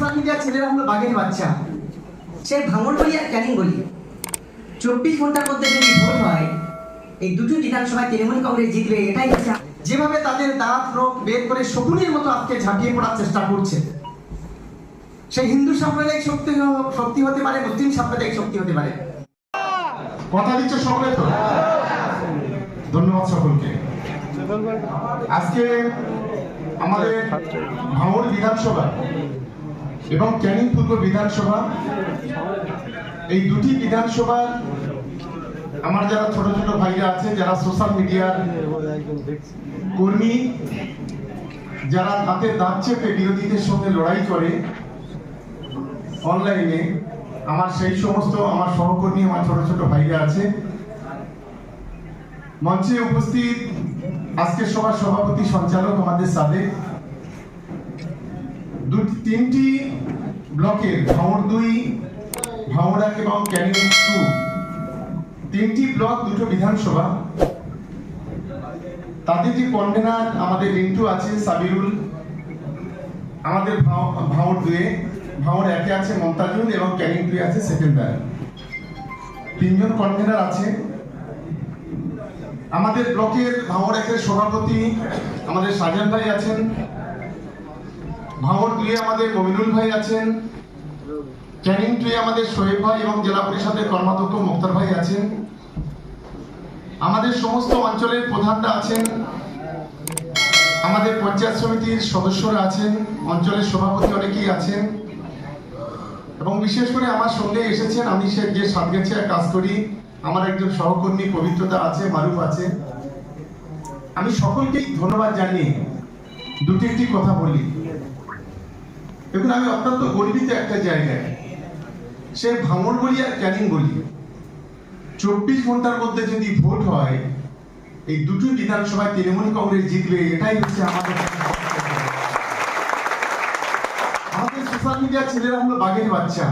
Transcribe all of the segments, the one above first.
Social মিডিয়ার ছেলেরা হলো বাঘের বাচ্চা। সেই ভাঙড় বলি আর ক্যানিং বলি 24 ঘন্টার মধ্যে যদি ভোট হয় এই দুটো বিধানসভায় তৃণমূল কংগ্রেস জিতবে, এটাই হচ্ছে। যেভাবে তাদের দাঁত রোগ বের করে শকুনির মতো আজকে ঝাঁপিয়ে পড়ার চেষ্টা করছে, সেই হিন্দু সাম্প্রদায়িক শক্তি হতে পারে, মুসলিম সাম্প্রদায়িক শক্তি হতে পারে। কথা দিচ্ছে সকলে তো? ধন্যবাদ সকলকে। আজকে আমাদের ভাঙড় বিধানসভা এবং ক্যানিং পূর্ব বিধানসভা, এই দুটি বিধানসভার আমার যারা ছোট ছোট ভাইরা আছে, যারা সোশ্যাল মিডিয়ার কর্মী, যারা দাঁতে দাঁত চেপে বিরোধীদের সঙ্গে লড়াই করে অনলাইনে, আমার সেই সমস্ত আমার সহকর্মী, আমার ছোট ছোট ভাইরা আছে। মঞ্চে উপস্থিত আজকের সভার সভাপতি সঞ্চালক আমাদের সাদেক, তিনটি ব্লকের ভাঙড় 2, ভাঙড় 1 এবং ক্যানিং 2, তিনটি ব্লক, দুটো বিধানসভা, তাদের যে কনভেনার আমাদের রিন্টু আছে, সাবিরুল, আমাদের ভাঙড় 2, ভাঙড় 1 আছে মমতাজুল এবং ক্যানিং 2 আছে সেকেন্ডার, তিনজন কনভেনার আছে। আমাদের ব্লকের ভাঙড় 1 এর সভাপতি আমাদের সাজান ভাই আছেন, ভাঙড় 2 আমাদের মমিনুল ভাই আছেন, ক্যানিং 2 আমাদের শোয়েব ভাই এবং জেলা পরিষদের কর্মাধ্যক্ষ মুক্তার ভাই আছেন। আমাদের সমস্ত অঞ্চলের প্রধানরা আছেন, আমাদের পঞ্চায়েত সমিতির সদস্যরা আছেন, অঞ্চলের সভাপতি অনেকেই আছেন, এবং বিশেষ করে আমার সঙ্গে এসেছেন, আমি যে সাতগাছিয়ায় কাজ করি, আমার একজন সহকর্মী পবিত্রতা আছে, মারুফ আছে। আমি সকলকেই ধন্যবাদ জানিয়ে দুটি কথা বলি। দেখুন, আমি অত্যন্ত গর্বিত একটা জায়গায়, সে ভাঙড় বলি আর ক্যানিং বলি 24 ঘন্টার মধ্যে যদি ভোট হয় এই দুটো বিধানসভায় তৃণমূল কংগ্রেস জিতবে, এটাই হচ্ছে আমাদের সোশ্যাল মিডিয়ার ছেলেরা হলো বাঘের বাচ্চা।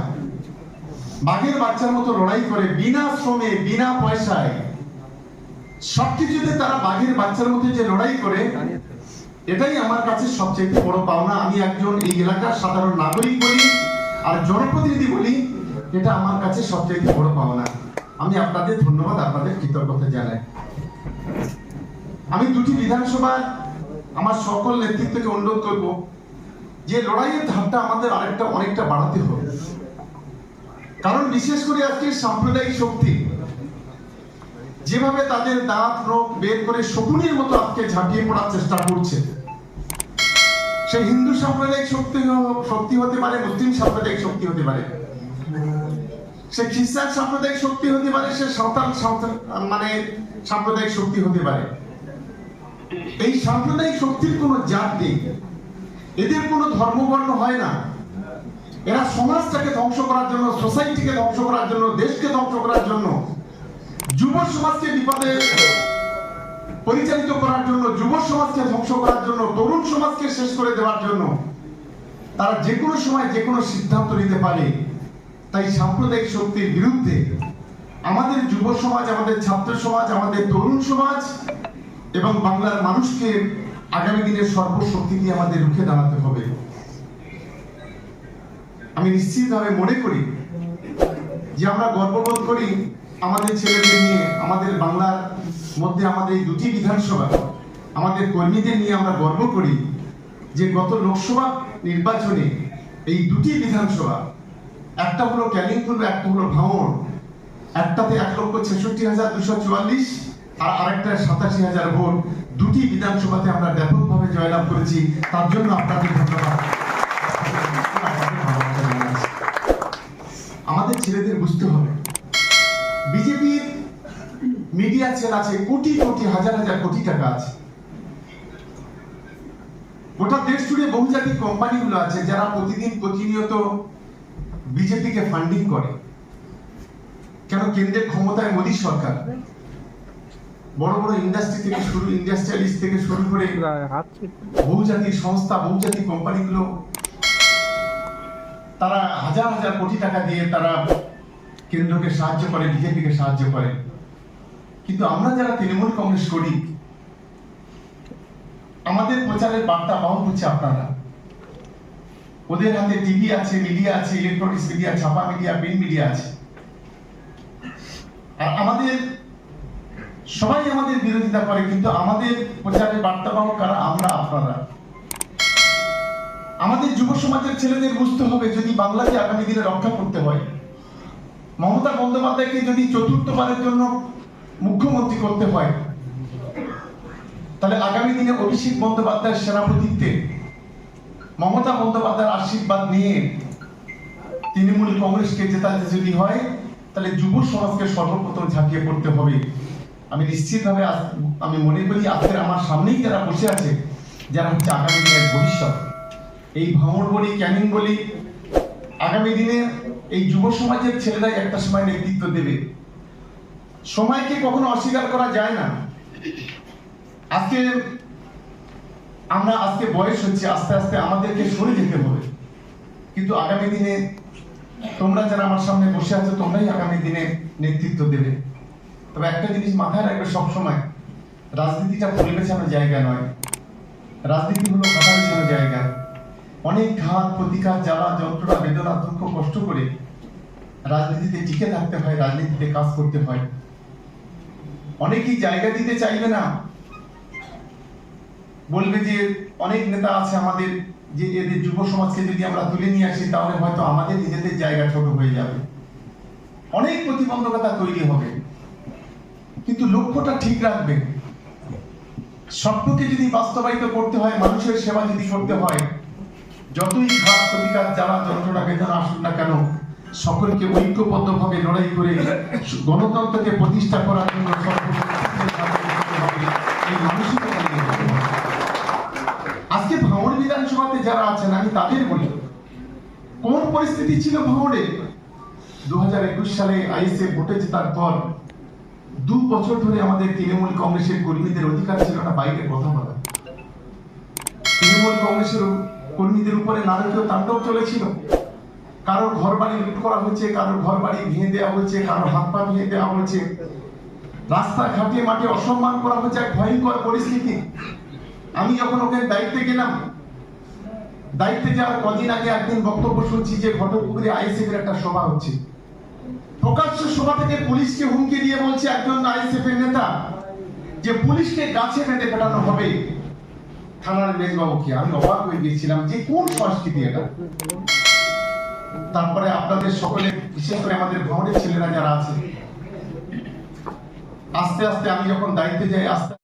বাঘের বাচ্চার মতো লড়াই করে বিনা শ্রমে, বিনা পয়সায়, সবকিছুতে তারা বাঘের বাচ্চার মতো যে লড়াই করে, এটাই আমার কাছে সবচেয়ে বড় পাওনা। আমি একজন এই এলাকার সাধারণ নাগরিক বলি আর জনপ্রতিনিধি বলি, এটা আমার কাছে সবচেয়ে বড় পাওনা। আমি আপনাদের ধন্যবাদ, আপনাদের কৃতজ্ঞতা জানাই। আমি দুটি বিধানসভা আমার সকল নেতৃত্বকে অনুরোধ করব যে লড়াইয়ের ধাপটা আমাদের অনেকটা বাড়াতে হবে। কারণ বিশেষ করে আজকে সাম্প্রদায়িক শক্তি যেভাবে তাদের দাঁত রোগ বের করে শকুনির মতো আজকে ঝাঁপিয়ে পড়ার চেষ্টা করছে, সেই হিন্দু সাম্প্রদায়িক শক্তি হতে পারে, মুসলিম সাম্প্রদায়িক শক্তি হতে পারে, সে খ্রিস্টান সাম্প্রদায়িক শক্তি হতে পারে, সে সাঁওতাল সাম্প্রদায়িক শক্তি হতে পারে। এই সাম্প্রদায়িক শক্তির কোনো জাত নেই, এদের কোনো ধর্মবর্ণ হয় না। এরা সমাজটাকে ধ্বংস করার জন্য, সোসাইটিকে ধ্বংস করার জন্য, দেশকে ধ্বংস করার জন্য, যুব সমাজকে বিপদে পরিচালিত করার জন্য, যুব সমাজকে ধ্বংস করার জন্য, তরুণ সমাজকে শেষ করে দেওয়ার জন্য তারা যে কোনো সময় যে কোনো সিদ্ধান্ত নিতে পারে। তাই সাম্প্রদায়িক শক্তির বিরুদ্ধে আমাদের যুব সমাজ, আমাদের ছাত্র সমাজ, আমাদের তরুণ সমাজ এবং বাংলার মানুষকে আগামী দিনের সর্বশক্তি দিয়ে আমাদের রুখে দাঁড়াতে হবে। আমি নিশ্চিতভাবে মনে করি যে আমরা গর্ববোধ করি আমাদের ছেলেদের নিয়ে, আমাদের বাংলার মধ্যে আমাদের এই দুটি বিধানসভা, আমাদের কর্মীদের নিয়ে আমরা গর্ব করি যে গত লোকসভা নির্বাচনে এই দুটি বিধানসভা, একটা হলো ক্যানিং পূর্ব, একটা হলো ভাঙড়, একটাতে 1,66,244 আর আরেকটা 87,000 ভোট, দুটি বিধানসভাতে আমরা ব্যাপকভাবে জয়লাভ করেছি। তার জন্য আপনাদের ধন্যবাদ। আমাদের ছেলেদের বুঝতে হবে, বিজেপির মিডিয়া সেল আছে, কোটি কোটি, হাজার হাজার কোটি টাকা আছে। গোটা দেশ জুড়ে বহুজাতিক কোম্পানিগুলো আছে যারা প্রতিনিয়ত বিজেপিকে ফান্ডিং করে। কেন? কেন্দ্রের ক্ষমতায় মোদী সরকার, বড় বড় ইন্ডাস্ট্রিয়ালিস্ট থেকে শুরু করে বহুজাতিক সংস্থা, বহুজাতিক কোম্পানিগুলো, তারা হাজার হাজার কোটি টাকা দিয়ে তারা কেন্দ্রকে সাহায্য করে, বিজেপিকে সাহায্য করে। কিন্তু আমরা যারা তৃণমূল কংগ্রেস করি, আমাদের প্রচারের বার্তা বহন হচ্ছে আপনারা। ওদের হাতে টিভি আছে, মিডিয়া আছে, ইলেকট্রনিক্স মিডিয়া, ছাপা মিডিয়া, প্রিন্ট মিডিয়া আছে। আর আমাদের সবাই আমাদের বিরোধিতা করে, কিন্তু আমাদের প্রচারের বার্তাবাহক কারা? আমরা, আপনারা। আমাদের যুব সমাজের ছেলেদের বুঝতে হবে, যদি বাংলাকে আগামী দিনে রক্ষা করতে হয়, মমতা বন্দ্যোপাধ্যায়কে যদি চতুর্থবারের জন্য মুখ্যমন্ত্রী করতে হয়, তাহলে আগামী দিনে অভিষেক বন্দ্যোপাধ্যায়ের সেনাপতিত্বে মমতা বন্দ্যোপাধ্যায়ের আশীর্বাদ নিয়ে তৃণমূল কংগ্রেসকে জেতাতে যদি হয়, তাহলে যুব সমাজকে সর্বপ্রথম ঝাঁপিয়ে পড়তে হবে। আমি নিশ্চিতভাবে আমি মনে করি আজকের আমার সামনেই যারা বসে আছে, যারা হচ্ছে আগামী দিনের ভবিষ্যৎ, এই ভাঙড় বলি, ক্যানিং বলি, আগামী দিনে এই যুব সমাজের ছেলেরাই একটা সময় নেতৃত্ব দেবে। সময়কে কখনো অস্বীকার করা যায় না। আজকে বয়স হচ্ছে, আস্তে আস্তে আমাদেরকে সরে যেতে হবে, কিন্তু আগামী দিনে তোমরা যারা আমার সামনে বসে আছো, তোমরাই আগামী দিনে নেতৃত্ব দেবে। তবে একটা জিনিস মাথায় রাখবে সবসময়, রাজনীতিটা পরিবেশনের জায়গা নয়, রাজনীতি হলো কথা বেছানোর জায়গা। অনেক ঘাত প্রতিঘাত, জ্বালা যন্ত্রণা, বেদনা, দুঃখ কষ্ট করে রাজনীতিতে টিকে থাকতে হয়, রাজনীতিতে কাজ করতে হয়। অনেকেই জায়গা দিতে চাইবে না, বলবে যে অনেক নেতা আছে আমাদের, যে এদের যুব সমাজকে যদি আমরা তুলে নিয়ে আসি তাহলে হয়তো আমাদের নিজেদের জায়গা ছোট হয়ে যাবে, অনেক প্রতিবন্ধকতা তৈরি হবে। কিন্তু লক্ষ্যটা ঠিক রাখবে। স্বপ্নকে যদি বাস্তবায়িত করতে হয়, মানুষের সেবা যদি করতে হয়, যতই ঘাত প্রতিঘাত, জ্বালা যন্ত্রণা বেদনা আসুন না কেন, সকলকে ঐক্যবদ্ধভাবে লড়াই করে গণতন্ত্রকে প্রতিষ্ঠা করার জন্য এই মানসিকতা নিয়ে যেতে হবে। আজকে ভাঙড় বিধানসভাতে যারা আছেন, আমি তাদের বলি, কোন পরিস্থিতি ছিল ভাঙড়ে 2021 সালে আইএসএফ ভোটে জেতার পর 2 বছর ধরে আমাদের তৃণমূল কংগ্রেসের কর্মীদের অধিকার ছিল না বাইরে কথা বলা। তৃণমূল কংগ্রেসের কর্মীদের উপরে নারকীয় তাণ্ডব চলেছিল। কারোর ঘর বাড়ি লুট করা হয়েছে, কারোর ঘর বাড়ি ভেঙে দেওয়া হয়েছে, কারোর হাত পা ভেঙে দেওয়া হয়েছে, রাস্তা ঘাটে মাঠে অসম্মান করা হয়েছে, এক ভয়ঙ্কর পরিস্থিতি। আমি যখন ওখানে দায়িত্বে গেলাম, দায়িত্বে যাওয়ার কদিন আগে একদিন বক্তব্য শুনছি যে ঘটকপুকুরে আইএসএফ এর একটা সভা হচ্ছে। প্রকাশ্য সভা থেকে পুলিশকে হুমকি দিয়ে বলছে একজন আইএসএফ এর নেতা যে পুলিশকে গাছে বেঁধে পেটানো হবে থানার মেজবাবুকে। আমি অবাক হয়ে গিয়েছিলাম যে কোন সংস্কৃতি এটা। তারপরে আপনাদের সকলে, বিশেষ করে আমাদের ভাঙড়ের ছেলেরা যারা আছে, আস্তে আস্তে আমি যখন দায়িত্বে যাই, আস্তে